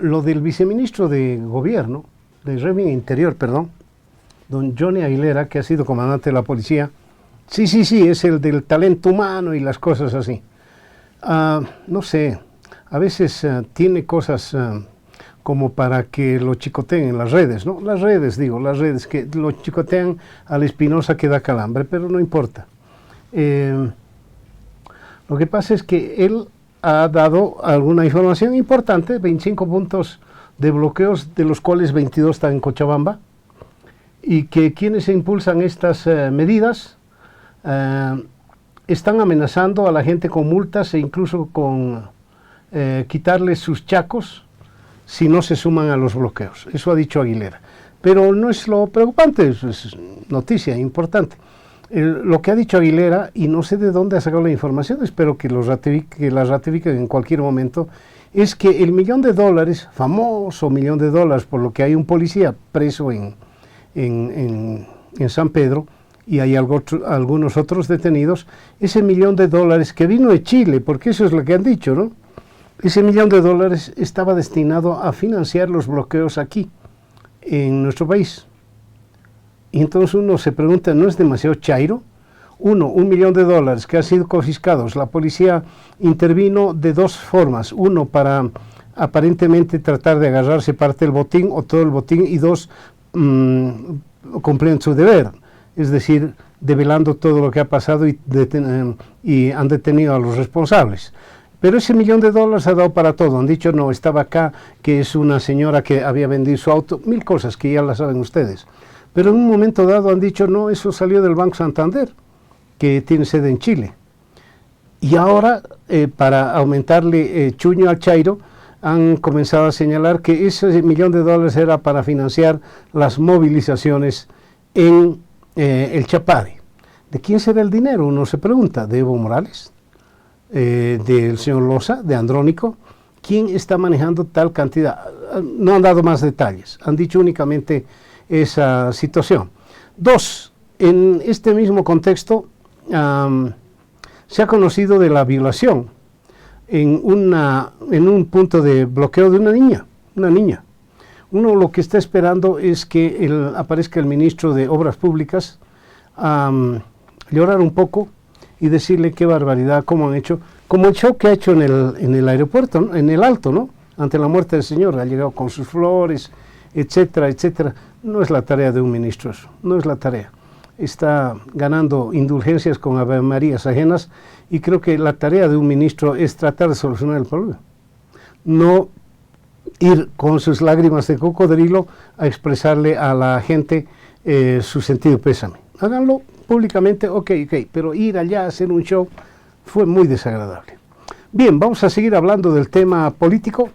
Lo del viceministro de Gobierno, de Régimen Interior, perdón, don Johnny Aguilera, que ha sido comandante de la policía, sí, es el del talento humano y las cosas así. No sé, a veces tiene cosas como para que lo chicoteen en las redes, ¿no? Las redes, que lo chicotean a la Espinosa que da calambre, pero no importa. Lo que pasa es que él ha dado alguna información importante, 25 puntos de bloqueos, de los cuales 22 están en Cochabamba, y que quienes impulsan estas medidas están amenazando a la gente con multas e incluso con quitarles sus chacos si no se suman a los bloqueos. Eso ha dicho Aguilera. Pero no es lo preocupante, es noticia importante. Lo que ha dicho Aguilera, y no sé de dónde ha sacado la información, espero que la ratifiquen en cualquier momento, es que el $1.000.000, famoso $1.000.000, por lo que hay un policía preso en San Pedro, y hay algunos otros detenidos, ese $1.000.000 que vino de Chile, porque eso es lo que han dicho, ¿no? Ese $1.000.000 estaba destinado a financiar los bloqueos aquí, en nuestro país. Y entonces uno se pregunta, ¿no es demasiado chairo? $1.000.000 que han sido confiscados. La policía intervino de dos formas. Uno, para aparentemente tratar de agarrarse parte del botín o todo el botín, y dos, cumplen su deber. Es decir, develando todo lo que ha pasado y han detenido a los responsables. Pero ese $1.000.000 ha dado para todo. Han dicho, no, estaba acá, que es una señora que había vendido su auto, mil cosas que ya las saben ustedes. Pero en un momento dado han dicho, no, eso salió del Banco Santander, que tiene sede en Chile. Y ahora, para aumentarle chuño al chairo, han comenzado a señalar que ese $1.000.000 era para financiar las movilizaciones en el Chapare. ¿De quién será el dinero? Uno se pregunta. ¿De Evo Morales? ¿Del señor Loza? ¿De Andrónico? ¿Quién está manejando tal cantidad? No han dado más detalles. Han dicho únicamente esa situación. Dos, en este mismo contexto se ha conocido de la violación en un punto de bloqueo de una niña. Uno lo que está esperando es que aparezca el ministro de Obras Públicas a llorar un poco y decirle qué barbaridad, cómo han hecho, como el show que ha hecho en el aeropuerto, ¿no? En el Alto, ¿no? Ante la muerte del señor, ha llegado con sus flores, etcétera, etcétera. No es la tarea de un ministro eso, no es la tarea. Está ganando indulgencias con avemarías ajenas, y creo que la tarea de un ministro es tratar de solucionar el problema. No ir con sus lágrimas de cocodrilo a expresarle a la gente su sentido pésame. Háganlo públicamente, ok, pero ir allá a hacer un show fue muy desagradable. Bien, vamos a seguir hablando del tema político,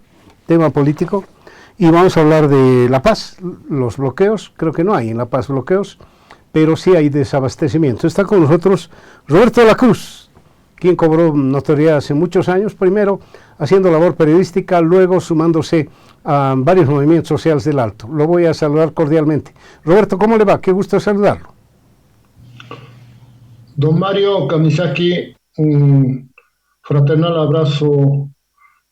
y vamos a hablar de La Paz, los bloqueos. Creo que no hay en La Paz bloqueos, pero sí hay desabastecimiento. Está con nosotros Roberto de la Cruz, quien cobró notoriedad hace muchos años, primero haciendo labor periodística, luego sumándose a varios movimientos sociales del Alto. Lo voy a saludar cordialmente. Roberto, ¿cómo le va? Qué gusto saludarlo. Don Mario Kamisaki, un fraternal abrazo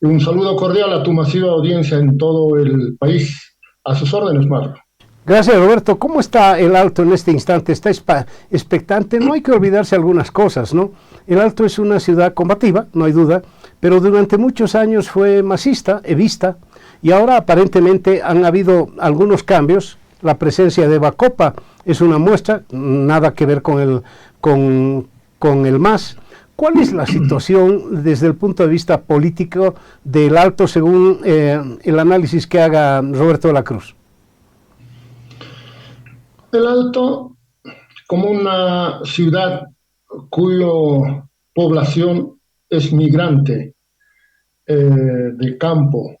y un saludo cordial a tu masiva audiencia en todo el país. A sus órdenes, Mario. Gracias, Roberto. ¿Cómo está el Alto en este instante? ¿Está expectante? No hay que olvidarse algunas cosas, ¿no? El Alto es una ciudad combativa, no hay duda, pero durante muchos años fue masista, evista, y ahora aparentemente han habido algunos cambios. La presencia de Bacopa es una muestra, nada que ver con el MAS. ¿Cuál es la situación desde el punto de vista político del Alto según el análisis que haga Roberto de la Cruz? El Alto, como una ciudad cuya población es migrante de campo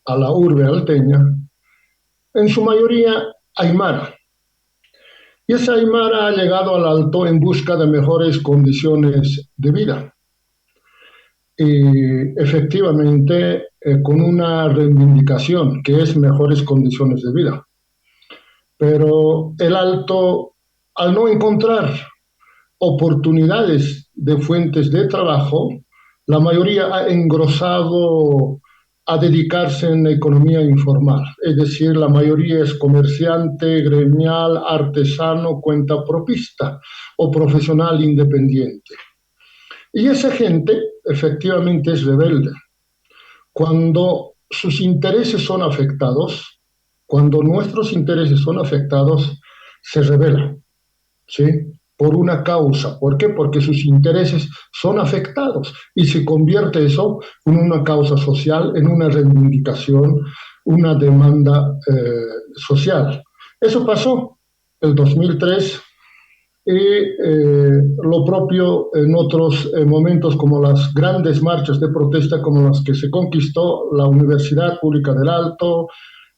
a la urbe alteña, en su mayoría aymara. Y esa aymara ha llegado al Alto en busca de mejores condiciones de vida. Y efectivamente, con una reivindicación que es mejores condiciones de vida. Pero el Alto, al no encontrar oportunidades de fuentes de trabajo, la mayoría ha engrosado a dedicarse en la economía informal, es decir, la mayoría es comerciante, gremial, artesano, cuentapropista o profesional independiente. Y esa gente efectivamente es rebelde. Cuando sus intereses son afectados, cuando nuestros intereses son afectados, se rebela, ¿sí? Por una causa. ¿Por qué? Porque sus intereses son afectados y se convierte eso en una causa social, en una reivindicación, una demanda social. Eso pasó el 2003 y lo propio en otros momentos como las grandes marchas de protesta como las que se conquistó la Universidad Pública del Alto,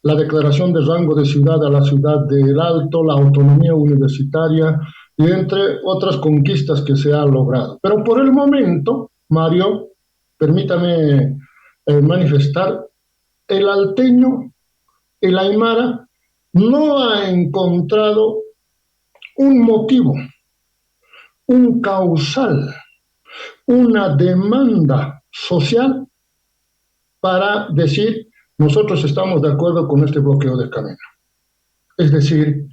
la declaración de rango de ciudad a la ciudad del Alto, la autonomía universitaria y entre otras conquistas que se han logrado. Pero por el momento, Mario, permítame manifestar, el alteño, el aymara, no ha encontrado un motivo, un causal, una demanda social para decir nosotros estamos de acuerdo con este bloqueo de camino. Es decir,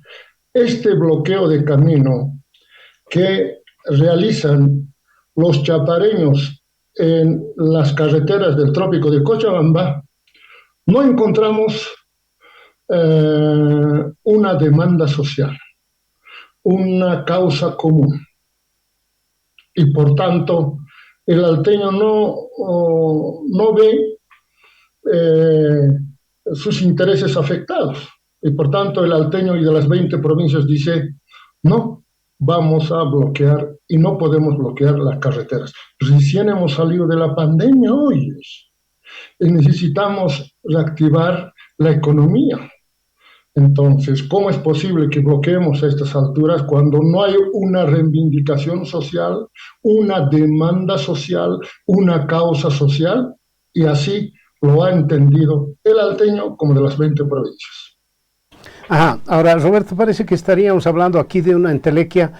este bloqueo de camino que realizan los chapareños en las carreteras del trópico de Cochabamba, no encontramos una demanda social, una causa común. Y por tanto, el alteño no ve sus intereses afectados. Y por tanto, el alteño y de las 20 provincias dice, no, vamos a bloquear y no podemos bloquear las carreteras. Recién hemos salido de la pandemia hoy y necesitamos reactivar la economía. Entonces, ¿cómo es posible que bloqueemos a estas alturas cuando no hay una reivindicación social, una demanda social, una causa social? Y así lo ha entendido el alteño como de las 20 provincias. Ajá. Ahora, Roberto, parece que estaríamos hablando aquí de una entelequia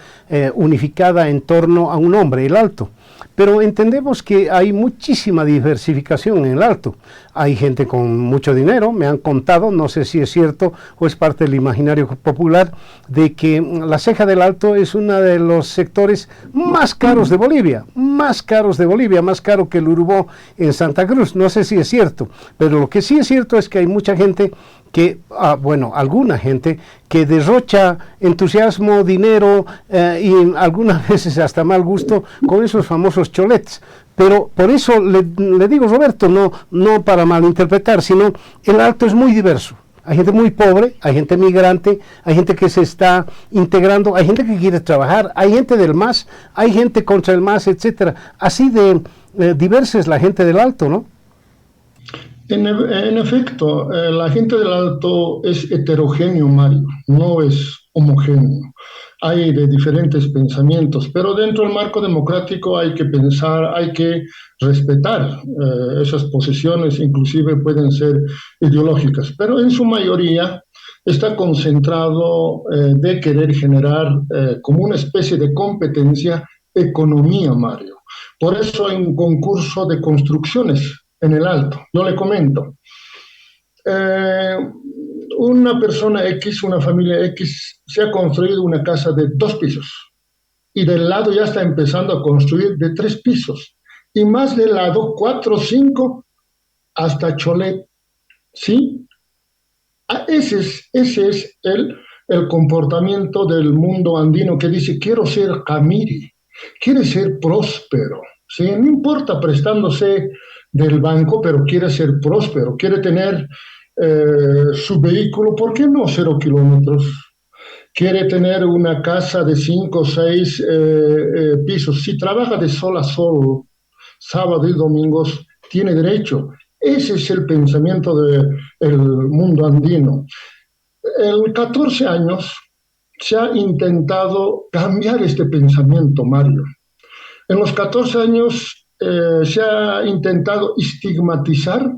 unificada en torno a un hombre, el Alto. Pero entendemos que hay muchísima diversificación en el Alto. Hay gente con mucho dinero, me han contado, no sé si es cierto o es parte del imaginario popular, de que la Ceja del Alto es uno de los sectores más caros de Bolivia, más caro que el Urubó en Santa Cruz. No sé si es cierto, pero lo que sí es cierto es que hay mucha gente que, alguna gente que derrocha entusiasmo, dinero y algunas veces hasta mal gusto con esos famosos cholets. Pero por eso le digo, Roberto, no para malinterpretar, sino el Alto es muy diverso. Hay gente muy pobre, hay gente migrante, hay gente que se está integrando, hay gente que quiere trabajar, hay gente del MAS, hay gente contra el MAS, etcétera. Así de diversa es la gente del Alto, ¿no? En efecto, la gente del Alto es heterogéneo, Mario, no es homogéneo. Hay de diferentes pensamientos, pero dentro del marco democrático hay que pensar, hay que respetar esas posiciones, inclusive pueden ser ideológicas, pero en su mayoría está concentrado de querer generar como una especie de competencia economía, Mario. Por eso hay un concurso de construcciones en el Alto. Yo le comento. Una persona X, una familia X, se ha construido una casa de 2 pisos y del lado ya está empezando a construir de 3 pisos y más del lado 4, 5 hasta cholet. ¿Sí? Ese es el comportamiento del mundo andino que dice quiero ser Camiri, quiere ser próspero. ¿Sí? No importa prestándose del banco, pero quiere ser próspero, quiere tener su vehículo, ¿por qué no 0 kilómetros? Quiere tener una casa de 5 o 6 pisos. Si trabaja de sol a sol, sábado y domingos, tiene derecho. Ese es el pensamiento del mundo andino. En 14 años se ha intentado cambiar este pensamiento, Mario. En los 14 años se ha intentado estigmatizar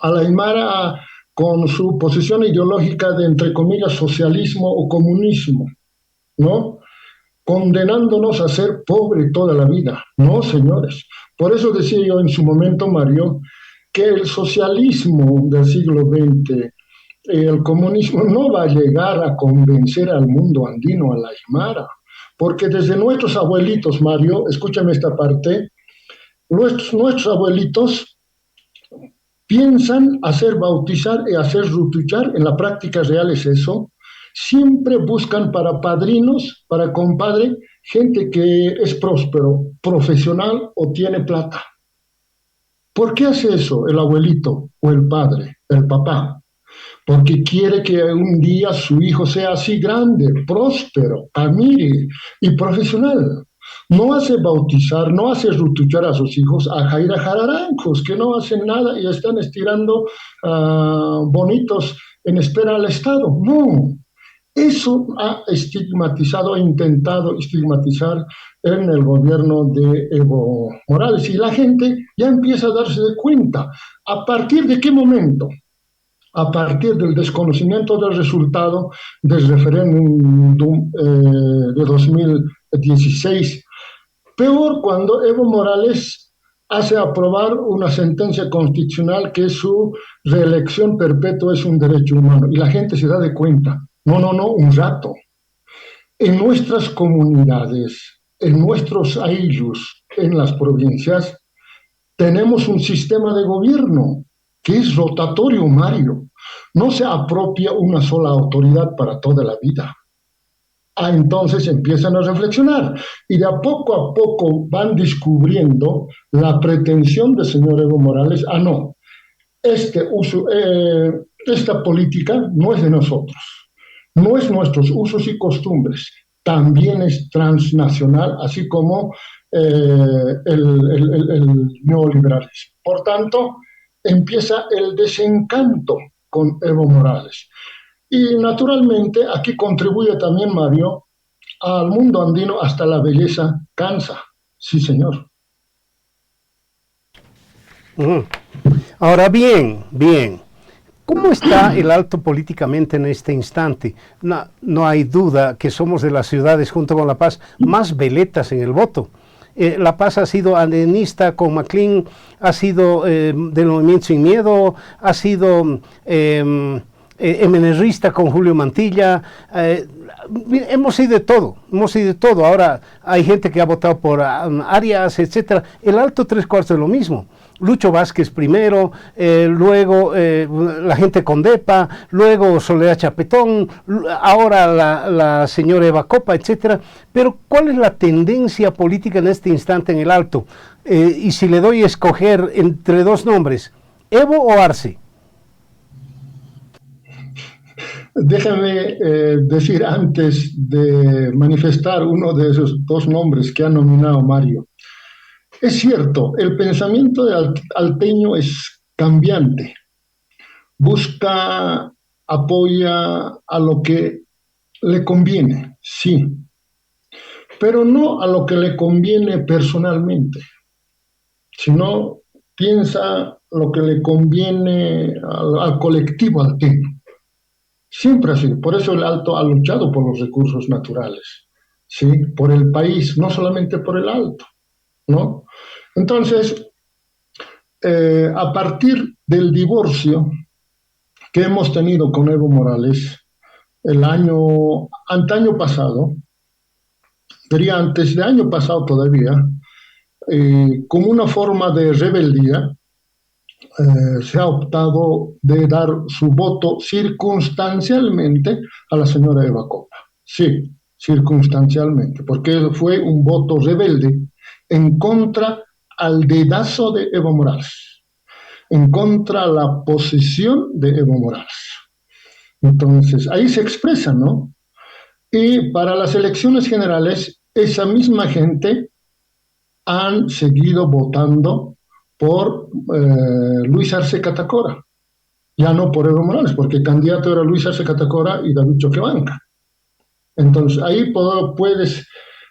a la Aymara con su posición ideológica de, entre comillas, socialismo o comunismo, ¿no? Condenándonos a ser pobre toda la vida. No, señores. Por eso decía yo en su momento, Mario, que el socialismo del siglo XX, el comunismo, no va a llegar a convencer al mundo andino, a la Aymara, porque desde nuestros abuelitos, Mario, escúchame esta parte, nuestros abuelitos piensan hacer bautizar y hacer rutuchar, en la práctica real es eso, siempre buscan para padrinos, para compadre, gente que es próspero, profesional o tiene plata. ¿Por qué hace eso el abuelito o el padre, el papá? Porque quiere que un día su hijo sea así grande, próspero, amire y profesional. No hace bautizar, no hace rutuchar a sus hijos a jaira jararancos, que no hacen nada y están estirando bonitos en espera al Estado. No, eso ha estigmatizado, ha intentado estigmatizar en el gobierno de Evo Morales y la gente ya empieza a darse de cuenta. ¿A partir de qué momento? A partir del desconocimiento del resultado del referéndum de 2016. Peor cuando Evo Morales hace aprobar una sentencia constitucional que su reelección perpetua es un derecho humano y la gente se da de cuenta. No, un rato. En nuestras comunidades, en nuestros ayllus, en las provincias, tenemos un sistema de gobierno que es rotatorio, Mario. No se apropia una sola autoridad para toda la vida. Entonces empiezan a reflexionar y de a poco van descubriendo la pretensión del señor Evo Morales. No, esta política no es de nosotros, no es nuestros usos y costumbres, también es transnacional, así como el neoliberalismo. Por tanto, empieza el desencanto con Evo Morales. Y naturalmente aquí contribuye también, Mario, al mundo andino hasta la belleza cansa. Sí, señor. Ahora bien, ¿cómo está el Alto políticamente en este instante? No hay duda que somos de las ciudades, junto con La Paz, más veletas en el voto. La Paz ha sido andenista con McLean, ha sido del Movimiento Sin Miedo, ha sido MNRista con Julio Mantilla. Hemos sido de todo. Ahora hay gente que ha votado por Arias, etcétera. El Alto 3/4 es lo mismo. Lucho Vázquez primero, luego la gente con DEPA, luego Soledad Chapetón, ahora la señora Eva Copa, etcétera. Pero ¿cuál es la tendencia política en este instante en el Alto? Y si le doy a escoger entre dos nombres, ¿Evo o Arce? Déjame decir antes de manifestar uno de esos dos nombres que ha nominado Mario. Es cierto, el pensamiento de alteño es cambiante. Busca, apoya a lo que le conviene, sí, pero no a lo que le conviene personalmente, sino piensa lo que le conviene al colectivo alteño. Siempre así, por eso el Alto ha luchado por los recursos naturales, ¿sí? Por el país, no solamente por el Alto, ¿no? Entonces, a partir del divorcio que hemos tenido con Evo Morales antaño pasado, diría antes de año pasado todavía, como una forma de rebeldía, se ha optado de dar su voto circunstancialmente a la señora Eva Copa. Sí, circunstancialmente, porque fue un voto rebelde en contra al dedazo de Evo Morales, en contra a la posición de Evo Morales. Entonces, ahí se expresa, ¿no? Y para las elecciones generales, esa misma gente han seguido votando por Luis Arce Catacora, ya no por Evo Morales, porque el candidato era Luis Arce Catacora y David Choquebanca. Entonces, ahí puedes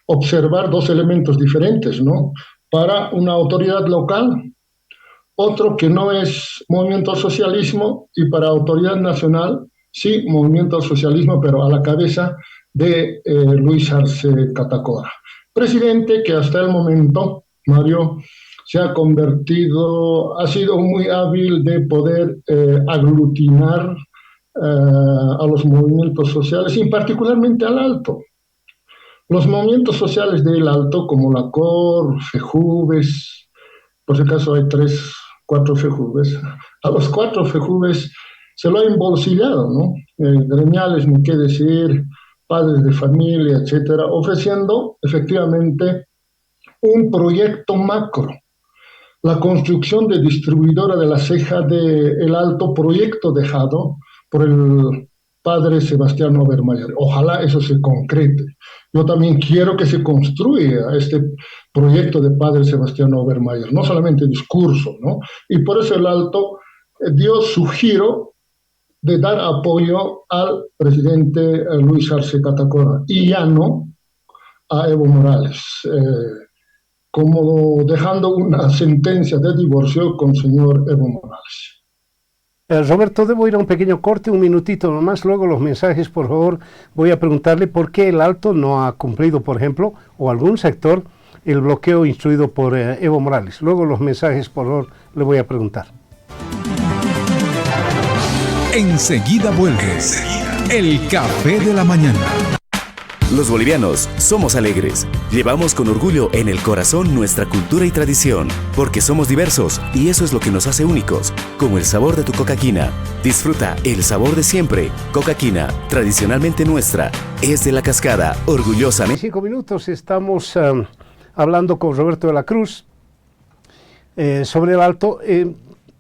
observar dos elementos diferentes, ¿no? Para una autoridad local, otro que no es movimiento al socialismo, y para autoridad nacional, sí, movimiento al socialismo, pero a la cabeza de Luis Arce Catacora. Presidente que hasta el momento, Mario, se ha convertido, ha sido muy hábil de poder aglutinar a los movimientos sociales y particularmente al Alto. Los movimientos sociales del Alto, como la COR, FEJUVES, por si acaso hay 3, 4 FEJUVES, a los 4 FEJUVES se lo ha embolsillado, ¿no? Gremiales, ni qué decir, padres de familia, etcétera, ofreciendo efectivamente un proyecto macro. La construcción de distribuidora de la ceja de El Alto, proyecto dejado por el padre Sebastián Obermayr. Ojalá eso se concrete. Yo también quiero que se construya este proyecto de padre Sebastián Obermayr, no solamente discurso, ¿no? Y por eso El Alto dio su giro de dar apoyo al presidente Luis Arce Catacora y ya no a Evo Morales, como dejando una sentencia de divorcio con el señor Evo Morales. Roberto, debo ir a un pequeño corte, un minutito nomás, luego los mensajes, por favor. Voy a preguntarle por qué el Alto no ha cumplido, por ejemplo, o algún sector, el bloqueo instruido por Evo Morales. Luego los mensajes, por favor, le voy a preguntar. Enseguida vuelve el Café de la Mañana. Los bolivianos somos alegres. Llevamos con orgullo en el corazón nuestra cultura y tradición, porque somos diversos y eso es lo que nos hace únicos, como el sabor de tu Coca Quina. Disfruta el sabor de siempre. Coca Quina, tradicionalmente nuestra, es de La Cascada, orgullosamente. En 5 minutos estamos hablando con Roberto de la Cruz sobre el Alto.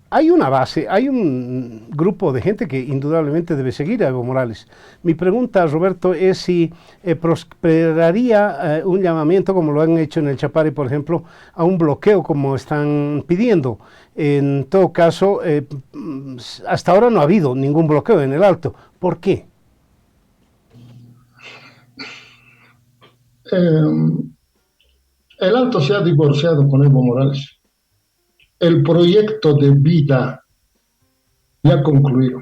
Hay una base, hay un grupo de gente que indudablemente debe seguir a Evo Morales. Mi pregunta, Roberto, es si prosperaría un llamamiento, como lo han hecho en el Chapare, por ejemplo, a un bloqueo como están pidiendo. En todo caso, hasta ahora no ha habido ningún bloqueo en el Alto. ¿Por qué? El Alto se ha divorciado con Evo Morales. El proyecto de vida ya ha concluido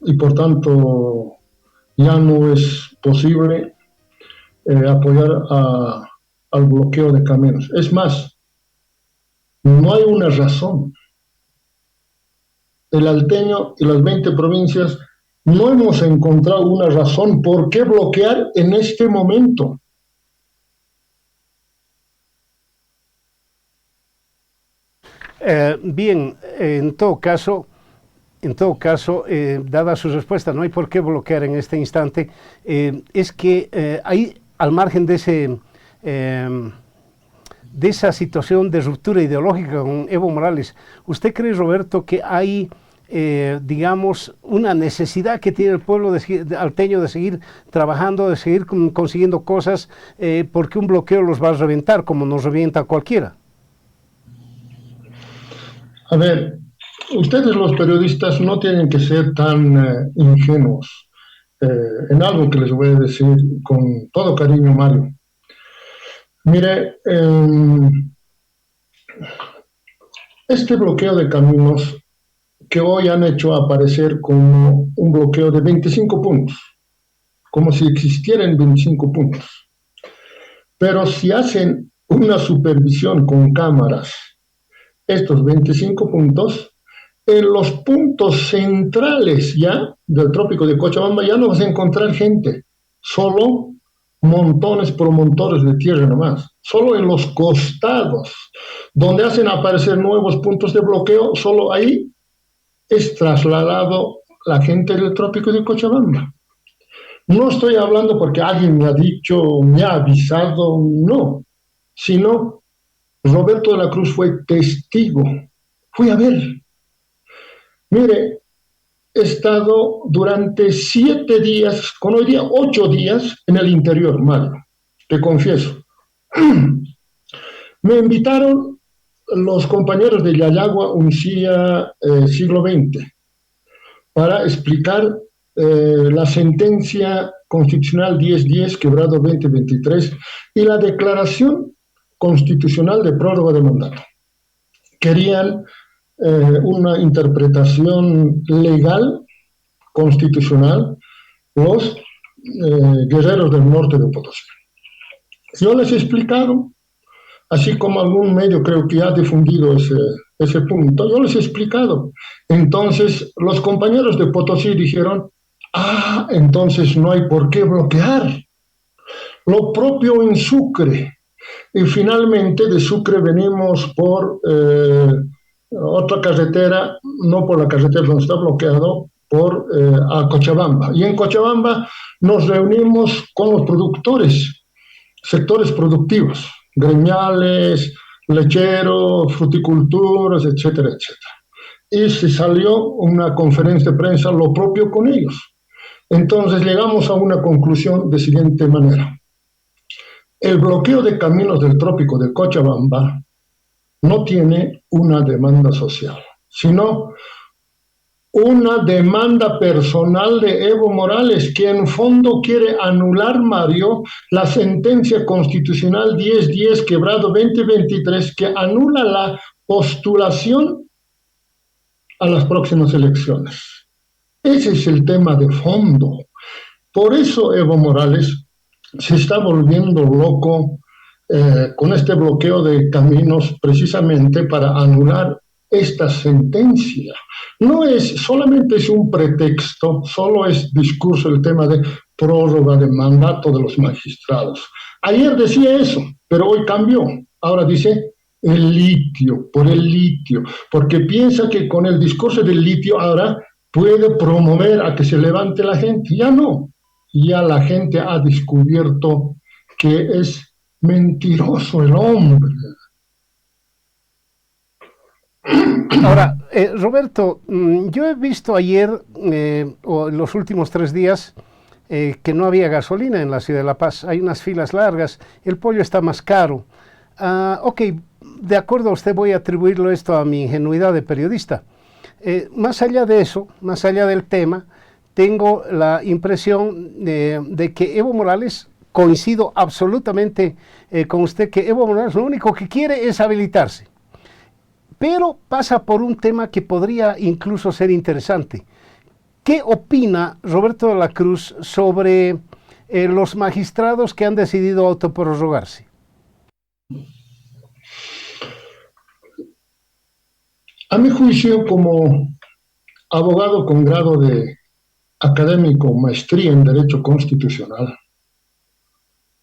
y por tanto ya no es posible apoyar al bloqueo de caminos. Es más, no hay una razón. El alteño y las 20 provincias no hemos encontrado una razón por qué bloquear en este momento. Bien, en todo caso, dada su respuesta, no hay por qué bloquear en este instante. Es que ahí, al margen de esa situación de ruptura ideológica con Evo Morales, ¿usted cree, Roberto, que hay, digamos, una necesidad que tiene el pueblo alteño de seguir trabajando, de seguir consiguiendo cosas, porque un bloqueo los va a reventar, como nos revienta cualquiera? A ver, ustedes los periodistas no tienen que ser tan ingenuos en algo que les voy a decir con todo cariño, Mario. Mire, este bloqueo de caminos que hoy han hecho aparecer como un bloqueo de 25 puntos, como si existieran 25 puntos. Pero si hacen una supervisión con cámaras, estos 25 puntos, en los puntos centrales ya del trópico de Cochabamba ya no vas a encontrar gente, solo montones por montones de tierra nomás. Solo en los costados, donde hacen aparecer nuevos puntos de bloqueo, solo ahí es trasladado la gente del trópico de Cochabamba. No estoy hablando porque alguien me ha dicho, me ha avisado, no, sino Roberto de la Cruz fue testigo. Fui a ver. Mire, he estado durante 7 días, con hoy día 8 días en el interior, Mario, te confieso. Me invitaron los compañeros de Yayagua, Uncía, siglo XX, para explicar la sentencia constitucional 1010, quebrado 2023, y la declaración constitucional de prórroga de mandato. Querían una interpretación legal, constitucional, los guerreros del norte de Potosí. Yo les he explicado, así como algún medio creo que ha difundido ese punto. Yo les he explicado. Entonces, los compañeros de Potosí dijeron, entonces no hay por qué bloquear. Lo propio en Sucre. Y finalmente de Sucre venimos por otra carretera, no por la carretera donde está bloqueado, a Cochabamba. Y en Cochabamba nos reunimos con los productores, sectores productivos, gremiales, lecheros, fruticulturas, etcétera, etcétera. Y se salió una conferencia de prensa, lo propio con ellos. Entonces llegamos a una conclusión de siguiente manera. El bloqueo de caminos del trópico de Cochabamba no tiene una demanda social, sino una demanda personal de Evo Morales, que en fondo quiere anular, Mario, la sentencia constitucional 1010/2023 que anula la postulación a las próximas elecciones. Ese es el tema de fondo. Por eso Evo Morales se está volviendo loco con este bloqueo de caminos precisamente para anular esta sentencia. No es, solamente es un pretexto, solo es discurso el tema de prórroga de mandato de los magistrados. Ayer decía eso, pero hoy cambió. Ahora dice el litio, porque piensa que con el discurso del litio ahora puede promover a que se levante la gente. Ya no, ya la gente ha descubierto que es mentiroso el hombre. Ahora, Roberto, yo he visto ayer o en los últimos 3 días que no había gasolina en la ciudad de La Paz. Hay unas filas largas, el pollo está más caro. Ok, de acuerdo, usted voy a atribuirlo esto a mi ingenuidad de periodista. Más allá de eso, más allá del tema, tengo la impresión de que Evo Morales, coincido absolutamente con usted, que Evo Morales lo único que quiere es habilitarse. Pero pasa por un tema que podría incluso ser interesante. ¿Qué opina Roberto de la Cruz sobre los magistrados que han decidido autoprorrogarse? A mi juicio, como abogado con grado de académico, maestría en Derecho Constitucional,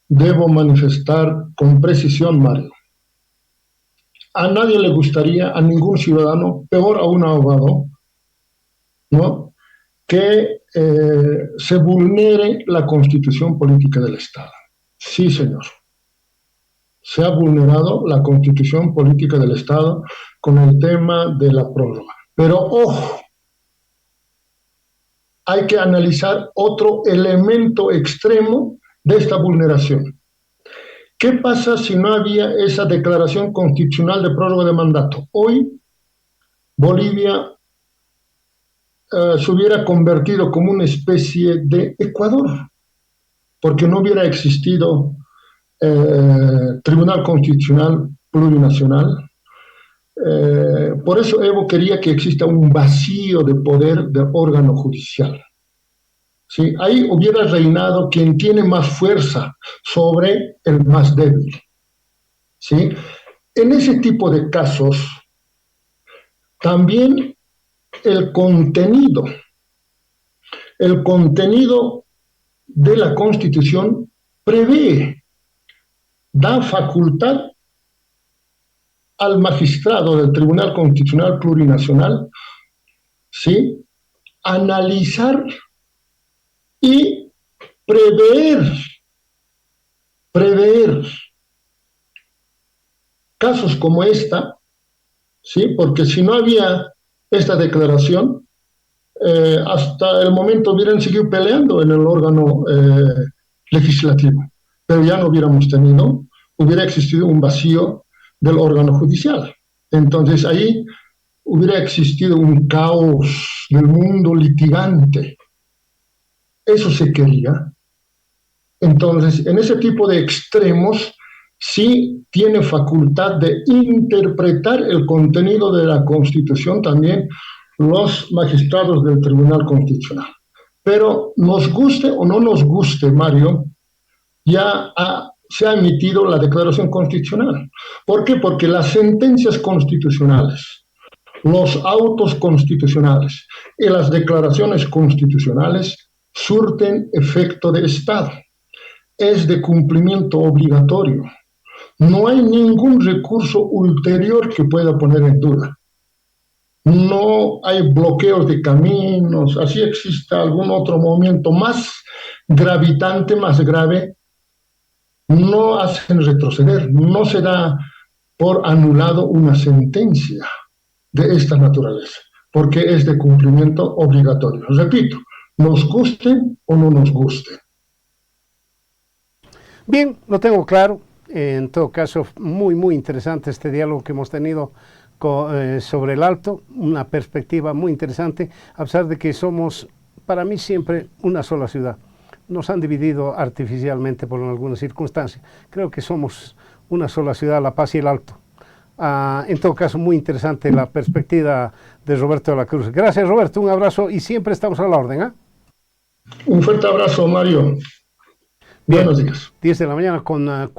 debo manifestar con precisión, Mario. A nadie le gustaría, a ningún ciudadano, peor a un abogado, ¿no?, que se vulnere la Constitución Política del Estado. Sí, señor. Se ha vulnerado la Constitución Política del Estado con el tema de la prórroga. Pero, ojo, hay que analizar otro elemento extremo de esta vulneración. ¿Qué pasa si no había esa declaración constitucional de prórroga de mandato? Hoy Bolivia se hubiera convertido como una especie de Ecuador, porque no hubiera existido Tribunal Constitucional Plurinacional. Por eso Evo quería que exista un vacío de poder del órgano judicial. ¿Sí? Ahí hubiera reinado quien tiene más fuerza sobre el más débil. ¿Sí? En ese tipo de casos, también el contenido de la Constitución prevé, da facultad al magistrado del Tribunal Constitucional Plurinacional, ¿sí?, analizar y prever casos como esta, ¿sí?, porque si no había esta declaración, hasta el momento hubieran seguido peleando en el órgano legislativo, pero ya no hubiera existido un vacío del órgano judicial. Entonces ahí hubiera existido un caos del mundo litigante. Eso se quería. Entonces, en ese tipo de extremos, sí tiene facultad de interpretar el contenido de la Constitución también los magistrados del Tribunal Constitucional. Pero nos guste o no nos guste, Mario, ya se ha emitido la Declaración Constitucional. ¿Por qué? Porque las sentencias constitucionales, los autos constitucionales y las declaraciones constitucionales surten efecto de Estado. Es de cumplimiento obligatorio. No hay ningún recurso ulterior que pueda poner en duda. No hay bloqueos de caminos, así exista algún otro movimiento más gravitante, más grave, no hacen retroceder, no se da por anulado una sentencia de esta naturaleza, porque es de cumplimiento obligatorio. Repito, nos guste o no nos guste. Bien, lo tengo claro. En todo caso, muy interesante este diálogo que hemos tenido sobre el Alto, una perspectiva muy interesante, a pesar de que somos, para mí, siempre una sola ciudad. Nos han dividido artificialmente por algunas circunstancias. Creo que somos una sola ciudad, La Paz y el Alto. En todo caso, muy interesante la perspectiva de Roberto de la Cruz. Gracias, Roberto, un abrazo y siempre estamos a la orden, ¿eh? Un fuerte abrazo, Mario. Bien, Buenos días. 10 de la mañana con 4.